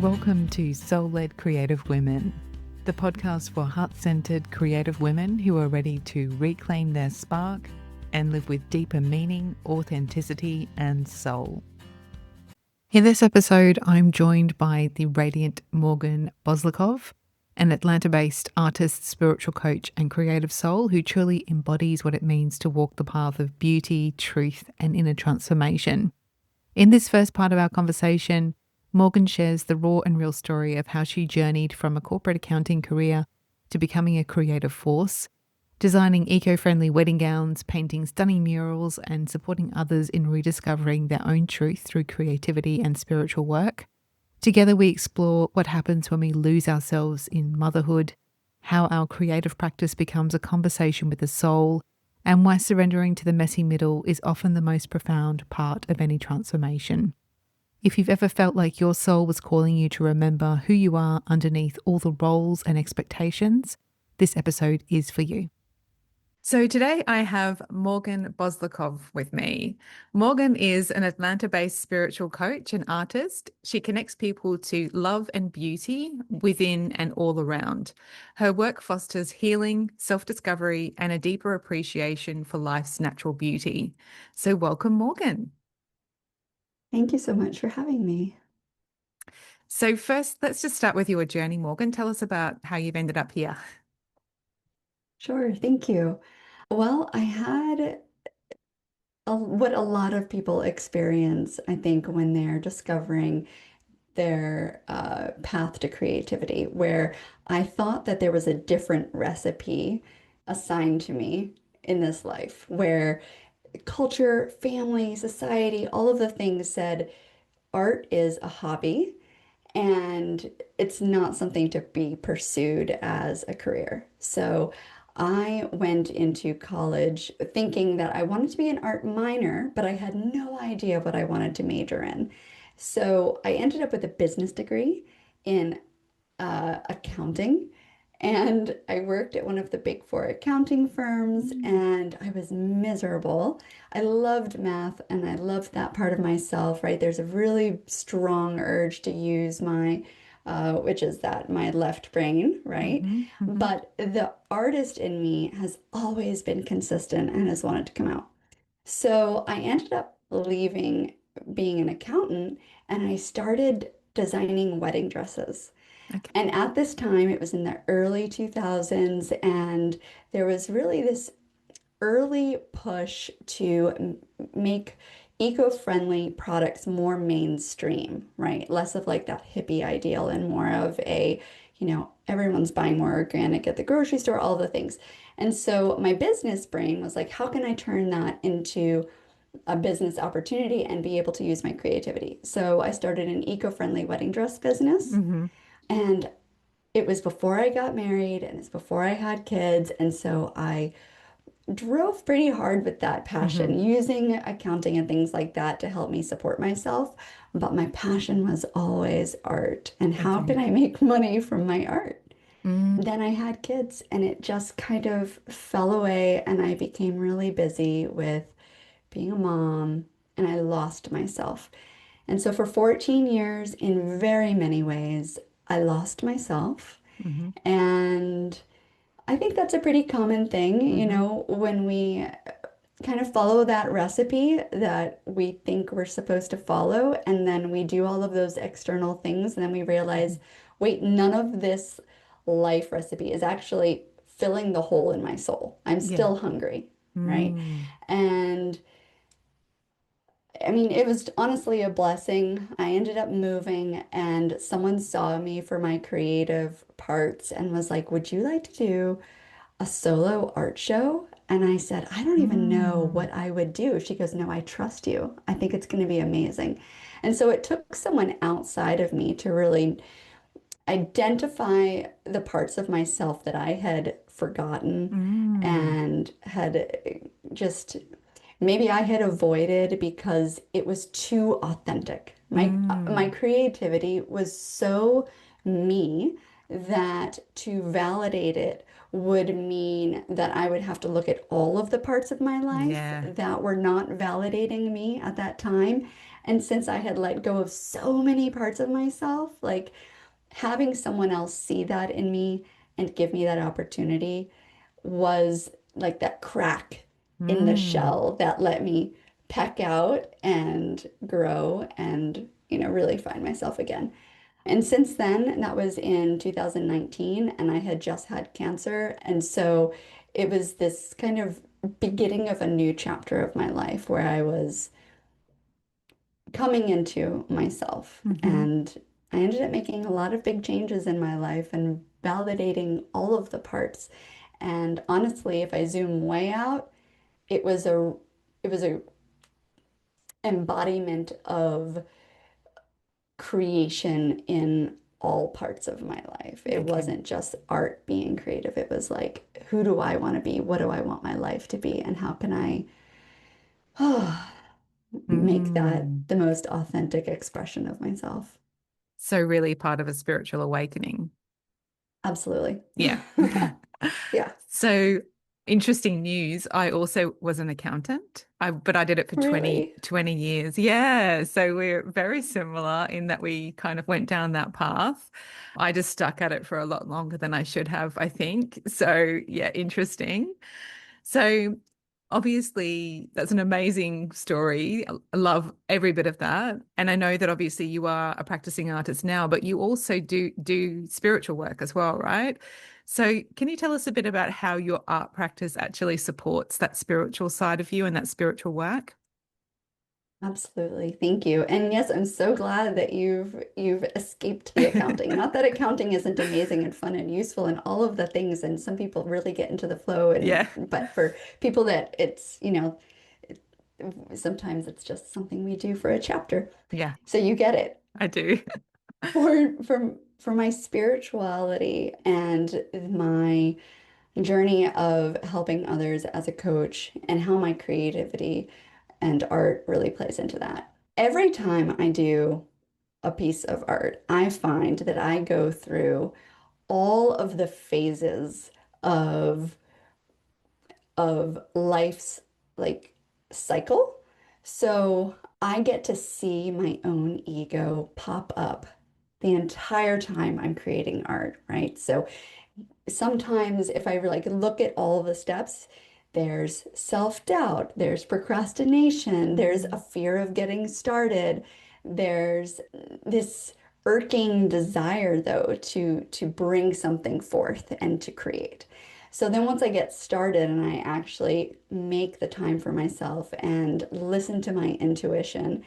Welcome to Soul-Led Creative Women, the podcast for heart-centered creative women who are ready to reclaim their spark and live with deeper meaning, authenticity, and soul. In this episode, I'm joined by the radiant Morgan Boszilkov, an Atlanta-based artist, spiritual coach, and creative soul who truly embodies what it means to walk the path of beauty, truth, and inner transformation. In this first part of our conversation, Morgan shares the raw and real story of how she journeyed from a corporate accounting career to becoming a creative force, designing eco-friendly wedding gowns, painting stunning murals, and supporting others in rediscovering their own truth through creativity and spiritual work. Together, we explore what happens when we lose ourselves in motherhood, how our creative practice becomes a conversation with the soul, and why surrendering to the messy middle is often the most profound part of any transformation. If you've ever felt like your soul was calling you to remember who you are underneath all the roles and expectations, this episode is for you. So today I have Morgan Boszilkov with me. Morgan is an Atlanta-based spiritual coach and artist. She connects people to love and beauty within and all around. Her work fosters healing, self-discovery, and a deeper appreciation for life's natural beauty. So welcome, Morgan. Thank you so much for having me. So first, let's just start with your journey, Morgan. Tell us about how you've ended up here. Sure, thank you. Well, I had what a lot of people experience, I think, when they're discovering their path to creativity, where I thought that there was a different recipe assigned to me in this life, where culture, family, society, all of the things said art is a hobby and it's not something to be pursued as a career. So I went into college thinking that I wanted to be an art minor, but I had no idea what I wanted to major in. So I ended up with a business degree in accounting. And I worked at one of the big four accounting firms and I was miserable. I loved math and I loved that part of myself, right? There's a really strong urge to use which is that my left brain, right? But the artist in me has always been consistent and has wanted to come out. So I ended up leaving being an accountant and I started designing wedding dresses. Okay. And at this time, it was in the early 2000s, and there was really this early push to make eco-friendly products more mainstream, right? Less of like that hippie ideal and more of everyone's buying more organic at the grocery store, all the things. And so my business brain was like, how can I turn that into a business opportunity and be able to use my creativity? So I started an eco-friendly wedding dress business. And it was before I got married and it's before I had kids. And so I drove pretty hard with that passion, using accounting and things like that to help me support myself. But my passion was always art. And how can I make money from my art? Then I had kids and it just kind of fell away and I became really busy with being a mom and I lost myself. And so for 14 years, in very many ways, I lost myself. And I think that's a pretty common thing, when we kind of follow that recipe that we think we're supposed to follow, and then we do all of those external things, and then we realize, wait, none of this life recipe is actually filling the hole in my soul. I'm still hungry, right? And I mean, it was honestly a blessing. I ended up moving and someone saw me for my creative parts and was like, would you like to do a solo art show? And I said, I don't even know what I would do. She goes, no, I trust you. I think it's going to be amazing. And so it took someone outside of me to really identify the parts of myself that I had forgotten and had just maybe I had avoided because it was too authentic. My creativity was so me that to validate it would mean that I would have to look at all of the parts of my life that were not validating me at that time. And since I had let go of so many parts of myself, like having someone else see that in me and give me that opportunity was like that crack in the Mm. shell that let me peck out and grow and, really find myself again. And since then, that was in 2019, and I had just had cancer. And so it was this kind of beginning of a new chapter of my life where I was coming into myself. Hmm. And I ended up making a lot of big changes in my life and validating all of the parts. And honestly, if I zoom way out, it was a embodiment of creation in all parts of my life. It Okay. wasn't just art being creative. It was like, who do I want to be? What do I want my life to be? And how can I make that Mm. the most authentic expression of myself? So really part of a spiritual awakening. Absolutely. Yeah. Okay. Yeah. So interesting news. I also was an accountant. But I did it for Really? 20 years. Yeah. So we're very similar in that we kind of went down that path. I just stuck at it for a lot longer than I should have, I think. So yeah, interesting. So obviously that's an amazing story. I love every bit of that. And I know that obviously you are a practicing artist now, but you also do spiritual work as well, right? So can you tell us a bit about how your art practice actually supports that spiritual side of you and that spiritual work? Absolutely. Thank you. And yes, I'm so glad that you've escaped the accounting. Not that accounting isn't amazing and fun and useful and all of the things, and some people really get into the flow and Yeah. but for people that it's, it, sometimes it's just something we do for a chapter. Yeah, So you get it. I do. For my spirituality and my journey of helping others as a coach and how my creativity and art really plays into that. Every time I do a piece of art, I find that I go through all of the phases of life's like cycle. So I get to see my own ego pop up the entire time I'm creating art, right? So sometimes if I like look at all the steps, there's self-doubt, there's procrastination, there's a Mm. fear of getting started, there's this irking desire though to bring something forth and to create. So then once I get started and I actually make the time for myself and listen to my intuition,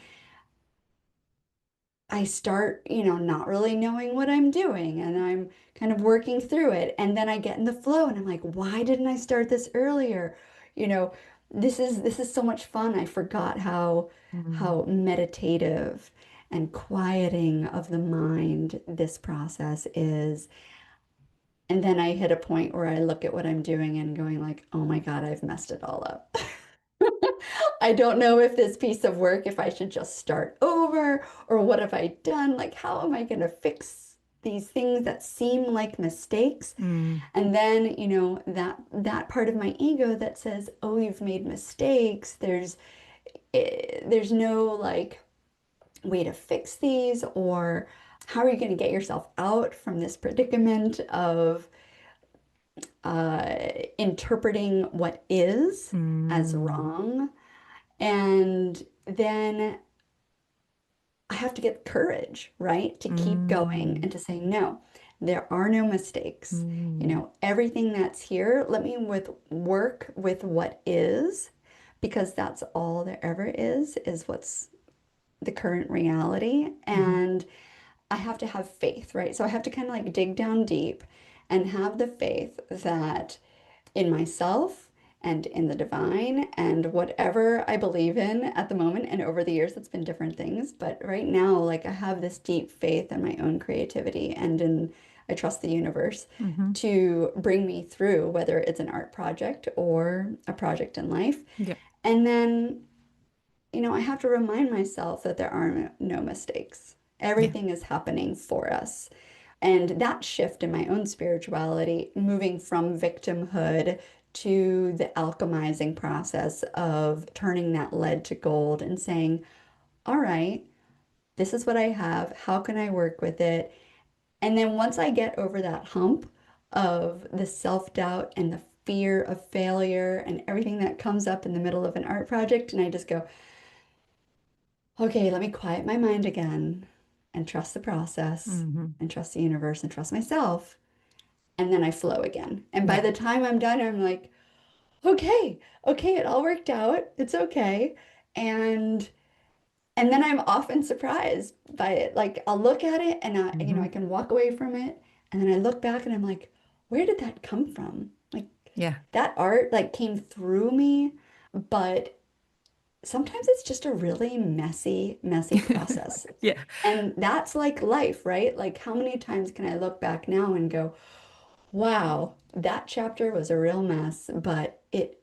I start, not really knowing what I'm doing and I'm kind of working through it. And then I get in the flow and I'm like, why didn't I start this earlier? You know, this is so much fun. I forgot Mm. how meditative and quieting of the mind this process is. And then I hit a point where I look at what I'm doing and going like, oh my God, I've messed it all up. I don't know if this piece of work, if I should just start over or what have I done? Like, how am I going to fix these things that seem like mistakes? Mm. And then, that part of my ego that says, "Oh, you've made mistakes. There's no like way to fix these, or how are you going to get yourself out from this predicament of uh, interpreting what is as Mm. wrong?" And then I have to get courage, right? To keep going Mm. and to say, no, there are no mistakes. Mm. Everything that's here, let me work with what is, because that's all there ever is what's the current reality. Mhm. And I have to have faith, right? So I have to kind of like dig down deep and have the faith that in myself and in the divine and whatever I believe in at the moment. And over the years, it's been different things. But right now, like I have this deep faith in my own creativity and I trust the universe Mhm. to bring me through, whether it's an art project or a project in life. Yeah. And then, I have to remind myself that there are no mistakes. Yeah. Everything is happening for us. And that shift in my own spirituality, moving from victimhood to the alchemizing process of turning that lead to gold and saying, all right, this is what I have. How can I work with it? And then once I get over that hump of the self-doubt and the fear of failure and everything that comes up in the middle of an art project, and I just go, okay, let me quiet my mind again and trust the process Hmm. and trust the universe and trust myself. And then I flow again. And by Yeah. the time I'm done, I'm like, okay, okay, it all worked out. It's okay. And and then I'm often surprised by it. Like I'll look at it and I Hmm. can walk away from it. And then I look back and I'm like, where did that come from? Like Yeah. that art like came through me, but sometimes it's just a really messy, messy process. Yeah. And that's like life, right? Like how many times can I look back now and go, wow, that chapter was a real mess, but it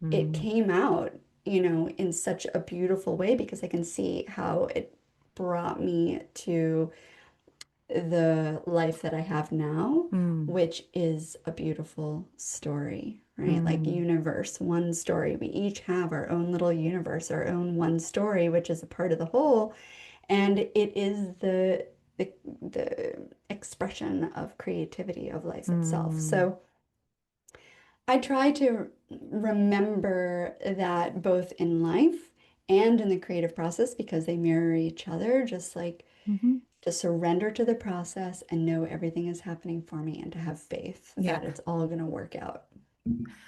Mm. came out, in such a beautiful way because I can see how it brought me to the life that I have now, Mm. which is a beautiful story, right? Like Mm. universe, one story. We each have our own little universe, our own one story, which is a part of the whole, and it is the expression of creativity of life itself. Mm. So I try to remember that both in life and in the creative process because they mirror each other, just like Hmm. to surrender to the process and know everything is happening for me and to have faith Yeah. that it's all going to work out.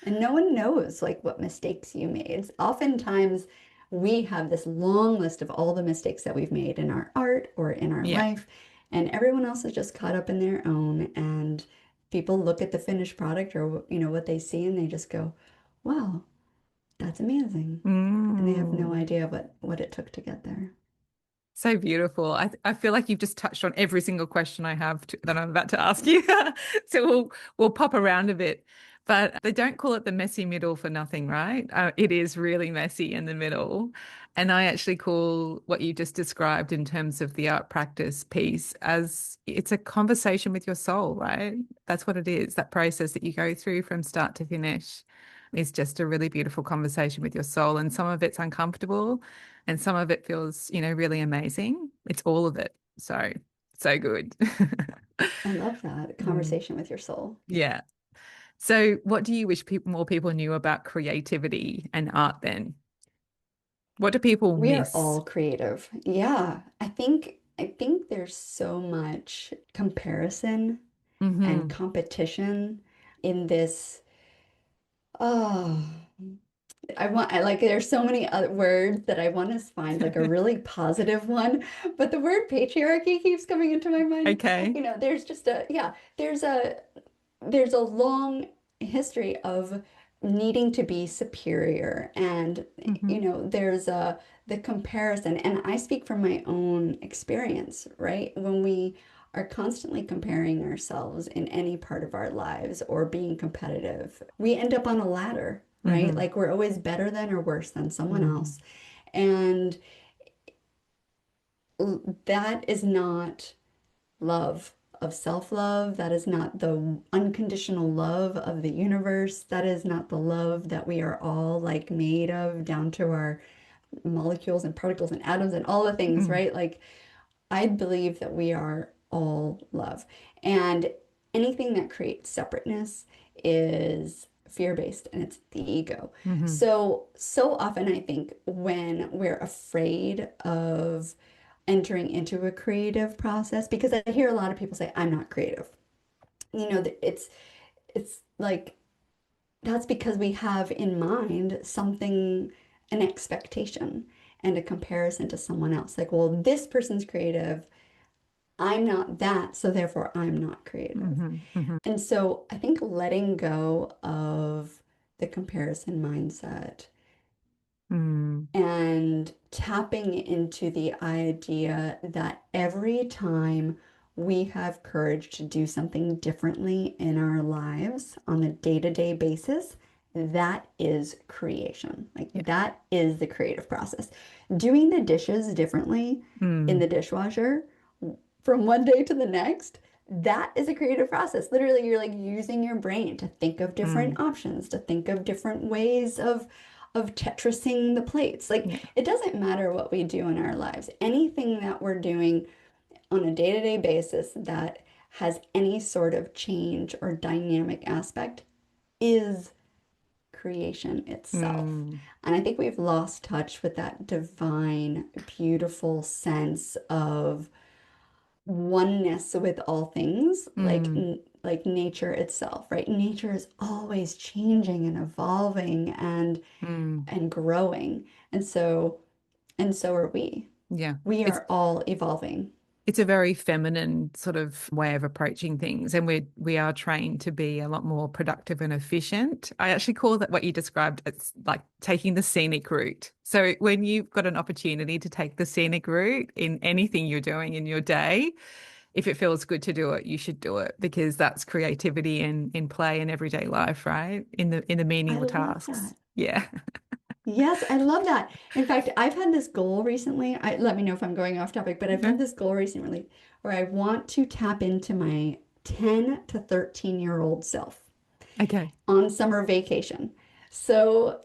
And no one knows like what mistakes you made. Oftentimes we have this long list of all the mistakes that we've made in our art or in our Yeah. life, and everyone else is just caught up in their own. And people look at the finished product or what they see and they just go, wow, that's amazing. And they have no Mm. idea what it took to get there. So beautiful. I feel like you've just touched on every single question I have that I'm about to ask you. So we'll pop around a bit. But they don't call it the messy middle for nothing, right? It is really messy in the middle. And I actually call what you just described in terms of the art practice piece as it's a conversation with your soul, right? That's what it is. That process that you go through from start to finish is just a really beautiful conversation with your soul. And some of it's uncomfortable and some of it feels, really amazing. It's all of it. So, so good. I love that Mm, conversation with your soul. yeah. So, what do you wish more people knew about creativity and art then? What do people We are miss? all creative. Yeah, I think there's so much comparison and Hmm. competition in this. Oh, I like there's so many other words that I want to find like a really positive one, but the word patriarchy keeps coming into my mind. Okay. There's just a yeah, there's a long history of needing to be superior and Hmm. there's the comparison, and I speak from my own experience, right? When we are constantly comparing ourselves in any part of our lives or being competitive, we end up on a ladder, right? Hmm. Like we're always better than or worse than someone Hmm. else, and that is not love of self-love. That is not the unconditional love of the universe. That is not the love that we are all like made of down to our molecules and particles and atoms and all the things, Hmm. right? Like I believe that we are all love. And anything that creates separateness is fear-based and it's the ego. Hmm. So often I think when we're afraid of entering into a creative process, because I hear a lot of people say, I'm not creative. It's like that's because we have in mind something, an expectation and a comparison to someone else. Like, well, this person's creative. I'm not that, so therefore I'm not creative. Hmm. Hmm. And so I think letting go of the comparison mindset Hmm. and tapping into the idea that every time we have courage to do something differently in our lives on a day-to-day basis, that is creation. Like Yeah. that is the creative process. Doing the dishes differently in Mm. the dishwasher from one day to the next, that is a creative process. Literally, you're like using your brain to think of Mm. different options, to think of different ways of of Tetrising the plates. Like Yeah. it doesn't matter what we do in our lives. Anything that we're doing on a day-to-day basis that has any sort of change or dynamic aspect is creation itself. Mm, And I think we've lost touch with that divine, beautiful sense of oneness with all things, mm, like nature itself, right? Nature is always changing and evolving mm. and growing. And so are we. Yeah. We It's are all evolving. it's a very feminine sort of way of approaching things, and we are trained to be a lot more productive and efficient. I actually call that what you described as like taking the scenic route. So when you've got an opportunity to take the scenic route in anything you're doing in your day, if it feels good to do it, you should do it because that's creativity in play in everyday life, right? In the I menial love tasks. that. Yeah. Yes, I love that. In fact, I've had this goal recently. Let me know if I'm going off topic, but I've had No? this goal recently where I want to tap into my 10 to 13-year-old self Okay. on summer vacation. So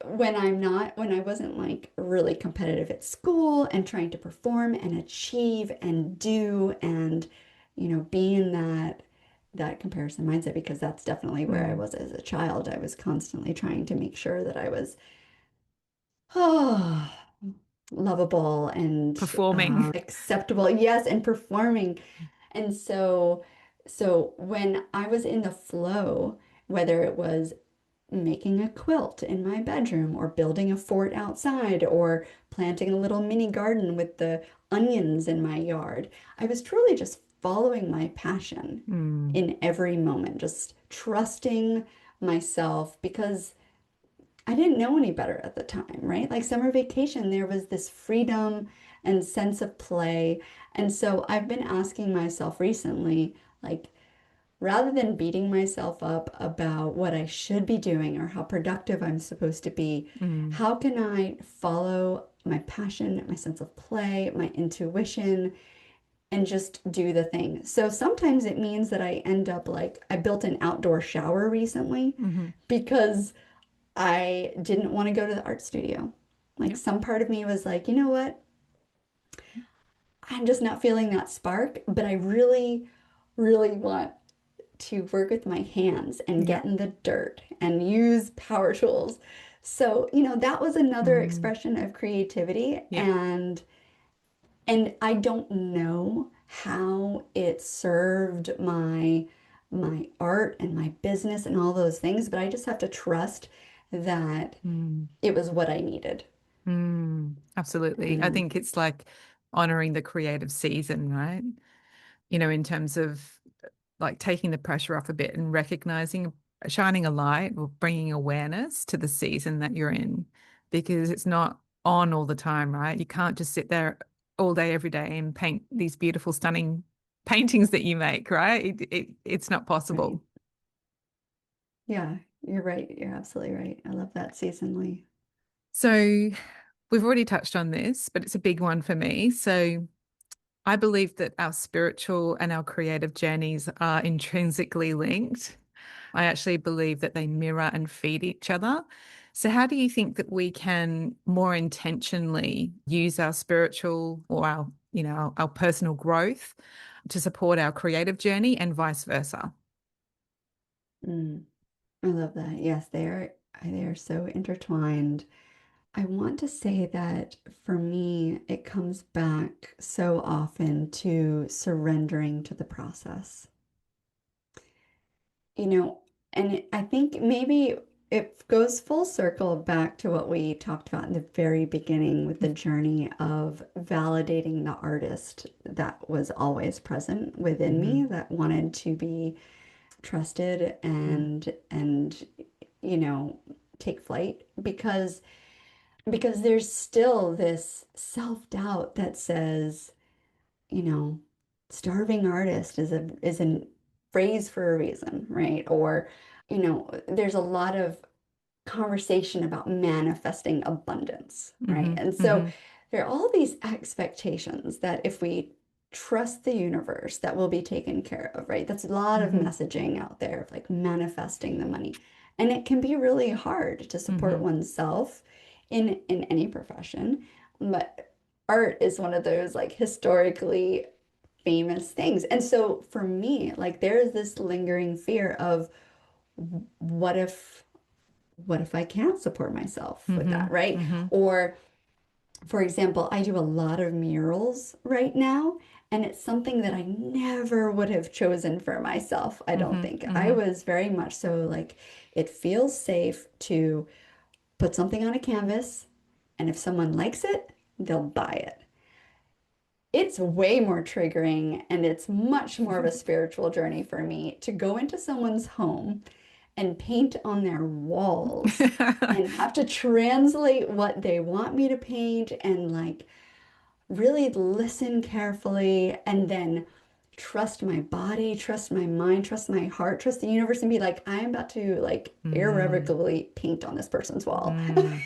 when I wasn't like really competitive at school and trying to perform and achieve and do and, be in that comparison mindset, because that's definitely where I Mm. was as a child. I was constantly trying to make sure that I was oh, lovable and Performing. acceptable. Yes, and performing. And so when I was in the flow, whether it was making a quilt in my bedroom or building a fort outside or planting a little mini garden with the onions in my yard, I was truly just following my passion Mm. in every moment, just trusting myself because I didn't know any better at the time, right? Like summer vacation, there was this freedom and sense of play. And so I've been asking myself recently, like, rather than beating myself up about what I should be doing or how productive I'm supposed to be, Mm. how can I follow my passion, my sense of play, my intuition, and just do the thing? So sometimes it means that I end up like, I built an outdoor shower recently Mm-hmm. because I didn't want to go to the art studio. Like Yep. some part of me was like, you know what? I'm just not feeling that spark, but I really, really want to work with my hands and Yeah. get in the dirt and use power tools. So, that was another Mm. expression of creativity Yeah. and I don't know how it served my art and my business and all those things, but I just have to trust that Mm. it was what I needed. Absolutely. I And think it's like honoring the creative season, right? In terms of like taking the pressure off a bit and recognizing, shining a light or bringing awareness to the season that you're in, because it's not on all the time, right? You can't just sit there all day, every day and paint these beautiful, stunning paintings that you make, right? It's not right. possible. Yeah, you're right. You're absolutely right. I love that seasonally. So we've already touched on this, but it's a big one for me. So I believe that our spiritual and our creative journeys are intrinsically linked. I actually believe that they mirror and feed each other. So, how do you think that we can more intentionally use our spiritual or our personal growth to support our creative journey and vice versa? Mm, I love that. Yes, they are so intertwined. I want to say that for me, it comes back so often to surrendering to the process. You know, I think maybe it goes full circle back to what we talked about in the very beginning with the journey of validating the artist that was always present within Mm-hmm. me that wanted to be trusted and you know take flight because there's still this self-doubt that says, you know, starving artist is a phrase for a reason, right? Or, there's a lot of conversation about manifesting abundance, right? Mm-hmm. And so Mm-hmm. there are all these expectations that if we trust the universe, that will be taken care of, right? That's a lot of Mm-hmm. messaging out there of like manifesting the money. And it can be really hard to support Mm-hmm. oneself in any profession. But art is one of those like historically famous things. And so for me, like there's this lingering fear of what if what if I can't support myself with Mm-hmm. that, right? Mm-hmm. Or for example, I do a lot of murals right now, and it's something that I never would have chosen for myself, I don't Mm-hmm. think. I Mm-hmm. was very much so like, it feels safe to put something on a canvas, and if someone likes it, they'll buy it. It's way more triggering, and it's much more of a spiritual journey for me to go into someone's home and paint on their walls and have to translate what they want me to paint and like really listen carefully and then trust my body, trust my mind, trust my heart, trust the universe and be like, I'm about to like Mm, irrevocably paint on this person's wall. mm,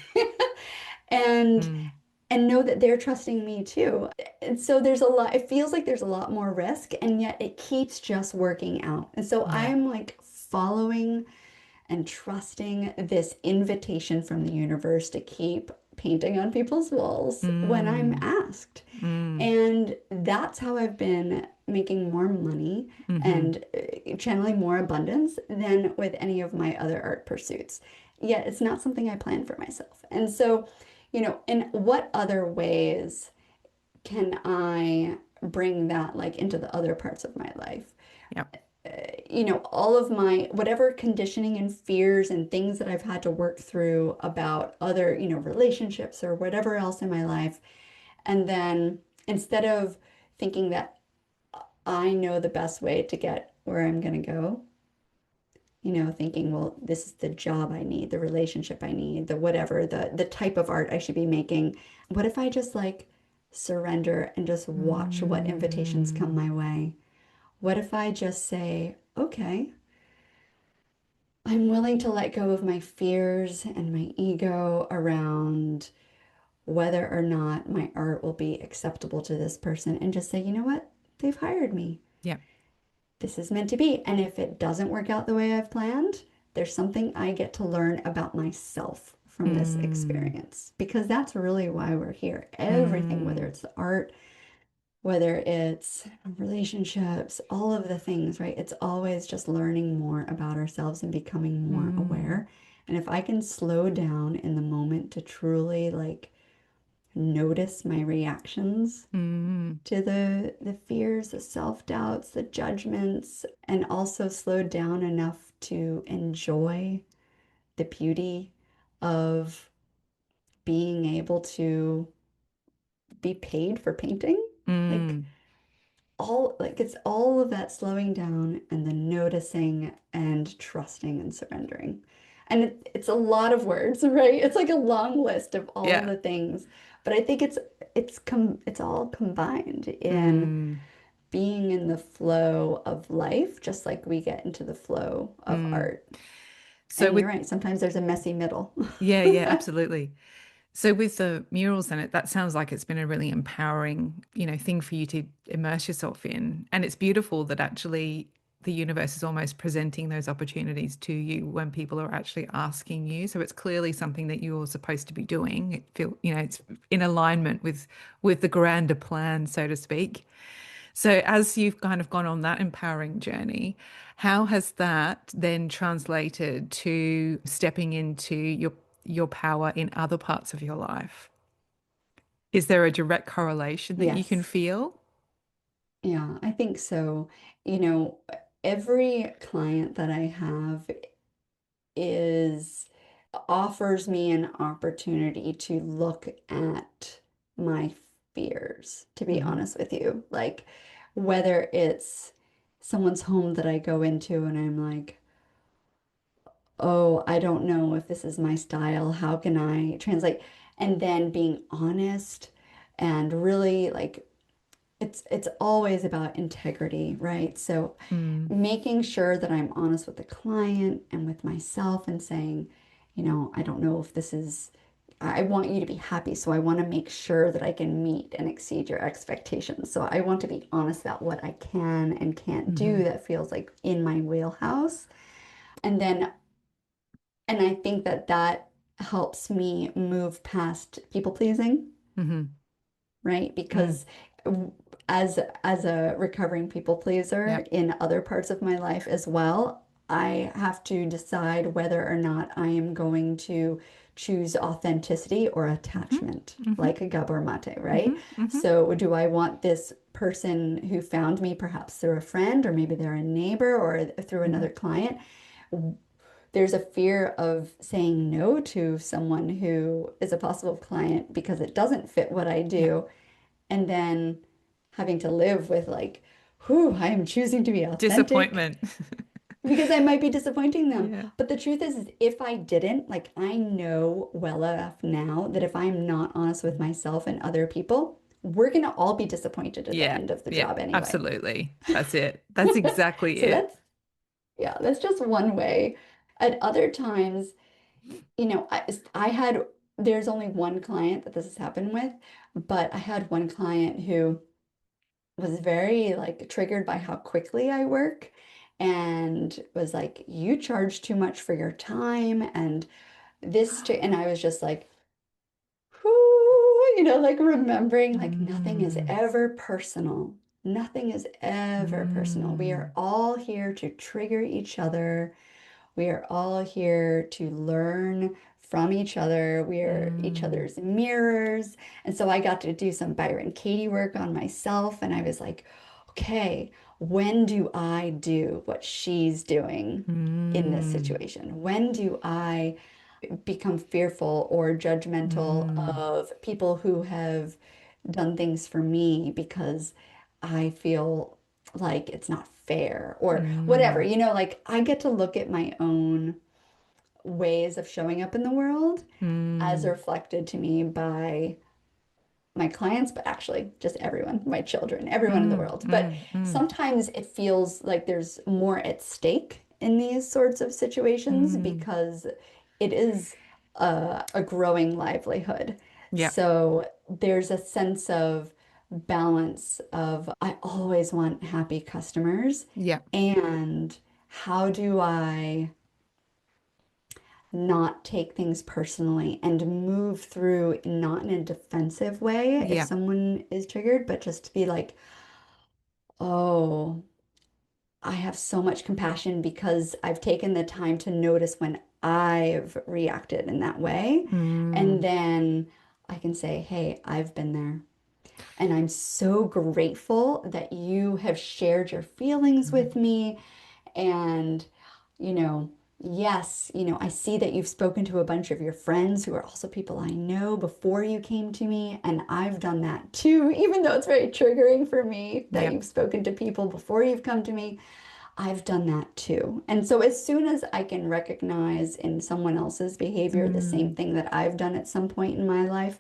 And mm. and know that they're trusting me too. And so there's a lot, it feels like there's a lot more risk, and yet it keeps just working out. And so Yeah. I'm like following and trusting this invitation from the universe to keep painting on people's walls when I'm Mm, asked. mm, And that's how I've been making more money mm-hmm. and channeling more abundance than with any of my other art pursuits. Yet it's not something I plan for myself. And so, in what other ways can I bring that like into the other parts of my life? Yep. All of my whatever conditioning and fears and things that I've had to work through about other, relationships or whatever else in my life. And then instead of thinking that I know the best way to get where I'm going to go, thinking, well, this is the job I need, the relationship I need, the whatever, the type of art I should be making. What if I just like surrender and just watch what invitations come Mm, my way? What if I just say, okay, I'm willing to let go of my fears and my ego around whether or not my art will be acceptable to this person and just say, you know what? They've hired me. yep. This is meant to be. And if it doesn't work out the way I've planned, there's something I get to learn about myself from this Mm, experience because that's really why we're here. Everything, whether mm, it's the art, whether it's relationships, all of the things, right? It's always just learning more about ourselves and becoming more mm, aware. And if I can slow down in the moment to truly like notice my reactions mm, to the fears, the self-doubts, the judgments, and also slow down enough to enjoy the beauty of being able to be paid for painting. Like mm. it's all of that slowing down and then noticing and trusting and surrendering. And it's a lot of words, right? It's like a long list of all Yeah. the things, but I think it's all combined in Mm, being in the flow of life, just like we get into the flow of mm. art. So And you're with right, sometimes there's a messy middle. yeah, yeah, absolutely. So with the murals in it, that sounds like it's been a really empowering, thing for you to immerse yourself in. And it's beautiful that actually the universe is almost presenting those opportunities to you when people are actually asking you. So it's clearly something that you're supposed to be doing. It's in alignment with the grander plan, so to speak. So as you've kind of gone on that empowering journey, how has that then translated to stepping into your power in other parts of your life? Is there a direct correlation that you can Yes. feel? Yeah, I think so. You know, every client that I have is offers me an opportunity to look at my fears, to be Hmm. honest with you. Like whether it's someone's home that I go into and I'm like, oh, I don't know if this is my style. How can I translate? And then being honest and really like it's always about integrity, right? So Mm, making sure that I'm honest with the client and with myself and saying, I don't know if this is, I want you to be happy. So I want to make sure that I can meet and exceed your expectations. So I want to be honest about what I can and can't hmm. do that feels like in my wheelhouse. And then And I think that that helps me move past people pleasing, Mm-hmm. right? Mm. Because w- as a recovering people pleaser Yep. in other parts of my life as well, I have to decide whether or not I am going to choose authenticity or Mm-hmm. attachment, Mm-hmm. like a gabor mate, right? Mm-hmm. Mm-hmm. So do I want this person who found me perhaps through a friend, or maybe they're a neighbor, or through Mm-hmm. another client? There's a fear of saying no to someone who is a possible client because it doesn't fit what I Yeah. do, and then having to live with like, whew, I am choosing to be authentic Disappointment. because I might be disappointing them. Yeah. But the truth is if I didn't, like, I know well enough now that if I'm not honest with myself and other people, we're gonna all be disappointed at the Yeah. end of the Yeah. job anyway. Absolutely. That's it. That's exactly So it. yeah, that's just one way. At other times, I had, there's only one client that this has happened with, but I had one client who was very like triggered by how quickly I work and was like, you charge too much for your time and and I was just like, whoo, like remembering like nothing is Mm. ever personal. Nothing is ever personal. We Mm. are all here to trigger each other. We are all here to learn from each other. We are each Mm. other's mirrors. And so I got to do some Byron Katie work on myself. And I was like, okay, when do I do what she's doing in this Mm. situation? When do I become fearful or judgmental Mm. of people who have done things for me because I feel like it's not fair or whatever. Mm. Like I get to look at my own ways of showing up in the world as Mm. reflected to me by my clients, but actually just everyone, my children, everyone in the Mm. world. But Mm. Mm. sometimes it feels like there's more at stake in these sorts of situations Mm. because it is a growing livelihood. Yeah. So there's a sense of balance of I always want happy customers, Yeah. and how do I not take things personally and move through not in a defensive way if Yeah. someone is triggered, but just to be like, oh, I have so much compassion because I've taken the time to notice when I've reacted in that way. And Mm. then I can say, hey, I've been there. And I'm so grateful that you have shared your feelings with Mm. me. And, you know, yes, I see that you've spoken to a bunch of your friends who are also people I know before you came to me. And I've done that too, even though it's very triggering for me that Yeah. you've spoken to people before you've come to me. I've done that too. And so as soon as I can recognize in someone else's behavior the same Mm. thing that I've done at some point in my life,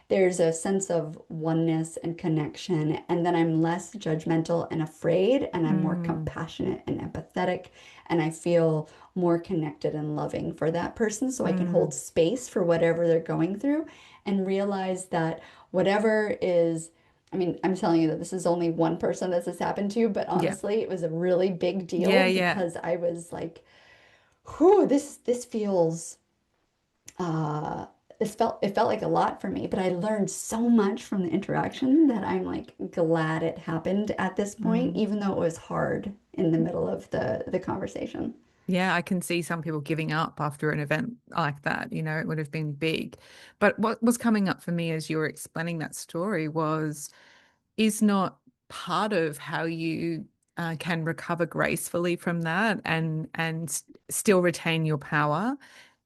there's a sense of oneness and connection. And then I'm less judgmental and afraid, and I'm more Mm. compassionate and empathetic, and I feel more connected and loving for that person. So I can hold Mm. space for whatever they're going through and realize that whatever is. I mean, I'm telling you that this is only one person this has happened to, but Yeah. honestly, it was a really big deal Yeah. Yeah. because I was like, whew, this feels it felt like a lot for me, but I learned so much from the interaction that I'm like glad it happened at this point, Mm. even though it was hard in the middle of the conversation. Yeah, I can see some people giving up after an event like that. It would have been big. But what was coming up for me as you were explaining that story was, is not part of how you can recover gracefully from that and still retain your power,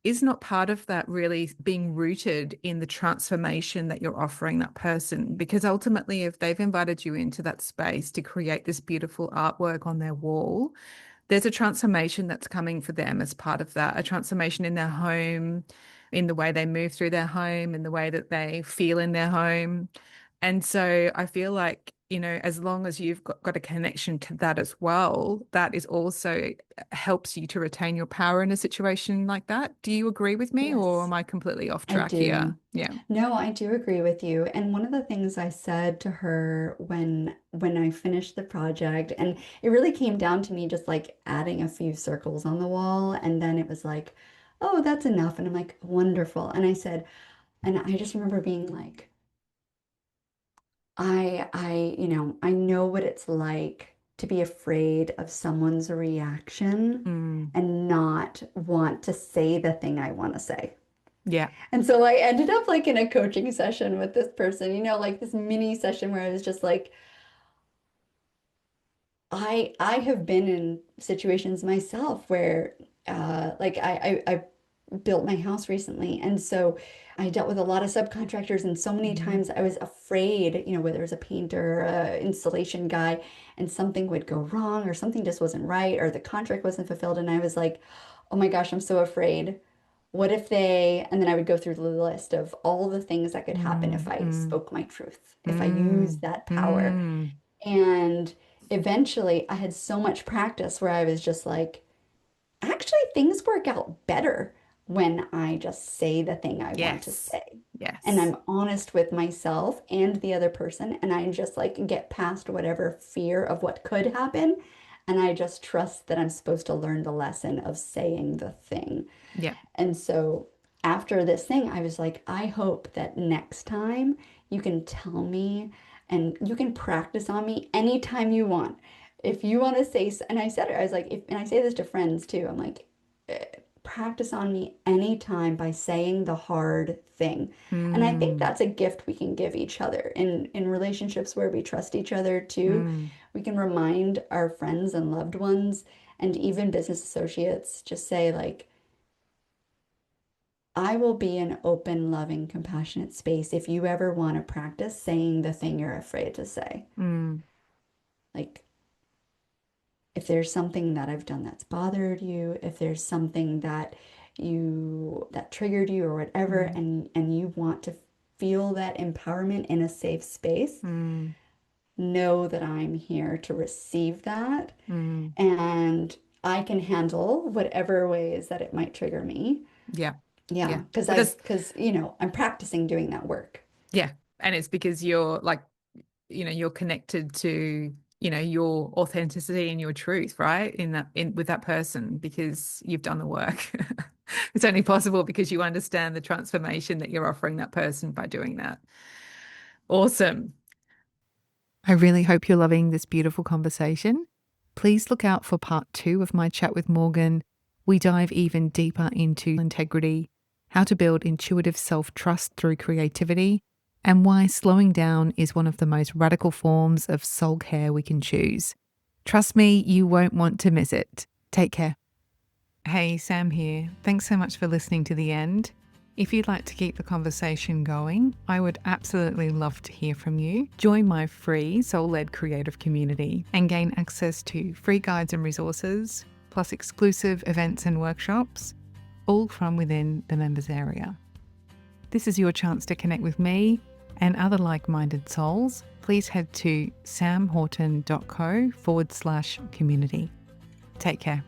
is not part of that really being rooted in the transformation that you're offering that person. Because ultimately, if they've invited you into that space to create this beautiful artwork on their wall, there's a transformation that's coming for them as part of that, a transformation in their home, in the way they move through their home, in the way that they feel in their home. And so I feel like, as long as you've got a connection to that as well, that is also helps you to retain your power in a situation like that. Do you agree with me, or Yes, am I completely off I track here? do. Yeah. No, I do agree with you. And one of the things I said to her when I finished the project, and it really came down to me just like adding a few circles on the wall, and then it was like, oh, that's enough. And I'm like, wonderful. And I said, and I just remember being like, I know what it's like to be afraid of someone's reaction Mm. and not want to say the thing I want to say. Yeah. And so I ended up like in a coaching session with this person, like this mini session where I was just like, I have been in situations myself where like I built my house recently, and so I dealt with a lot of subcontractors, and so many Mm. times I was afraid, whether it was a painter, installation guy, and something would go wrong or something just wasn't right or the contract wasn't fulfilled, and I was like, oh my gosh, I'm so afraid. What if they, and then I would go through the list of all the things that could happen if Mm. I Mm. spoke my truth, if I used Mm. that power. Mm. And eventually I had so much practice where I was just like, actually, things work out better when I just say the thing I want to Yes. say. And Yes. I'm honest with myself and the other person. And I just like get past whatever fear of what could happen. And I just trust that I'm supposed to learn the lesson of saying the thing. Yeah. And so after this thing, I was like, I hope that next time you can tell me and you can practice on me anytime you want. If you want to say, and I said it, I was like, and I say this to friends too, I'm like, practice on me anytime by saying the hard thing. And I think Mm. that's a gift we can give each other in relationships where we trust each other too. Mm. We can remind our friends and loved ones and even business associates, just say like, I will be an open, loving, compassionate space if you ever want to practice saying the thing you're afraid to say. Mm. Like, if there's something that I've done that's bothered you, if there's something that triggered you or whatever, Mm. and you want to feel that empowerment in a safe space, Mm. know that I'm here to receive that, Mm. and I can handle whatever ways that it might trigger me. Yeah. Yeah, Yeah. Because I'm practicing doing that work. yeah, and it's because you're like, you're connected to, your authenticity and your truth, right? In with that person because you've done the work. It's only possible because you understand the transformation that you're offering that person by doing that. Awesome. I really hope you're loving this beautiful conversation. Please look out for part 2 of my chat with Morgan. We dive even deeper into integrity, how to build intuitive self-trust through creativity, and why slowing down is one of the most radical forms of soul care we can choose. Trust me, you won't want to miss it. Take care. Hey, Sam here. Thanks so much for listening to the end. If you'd like to keep the conversation going, I would absolutely love to hear from you. Join my free soul-led creative community and gain access to free guides and resources, plus exclusive events and workshops, all from within the members area. This is your chance to connect with me and other like-minded souls. Please head to samhorton.co/community. Take care.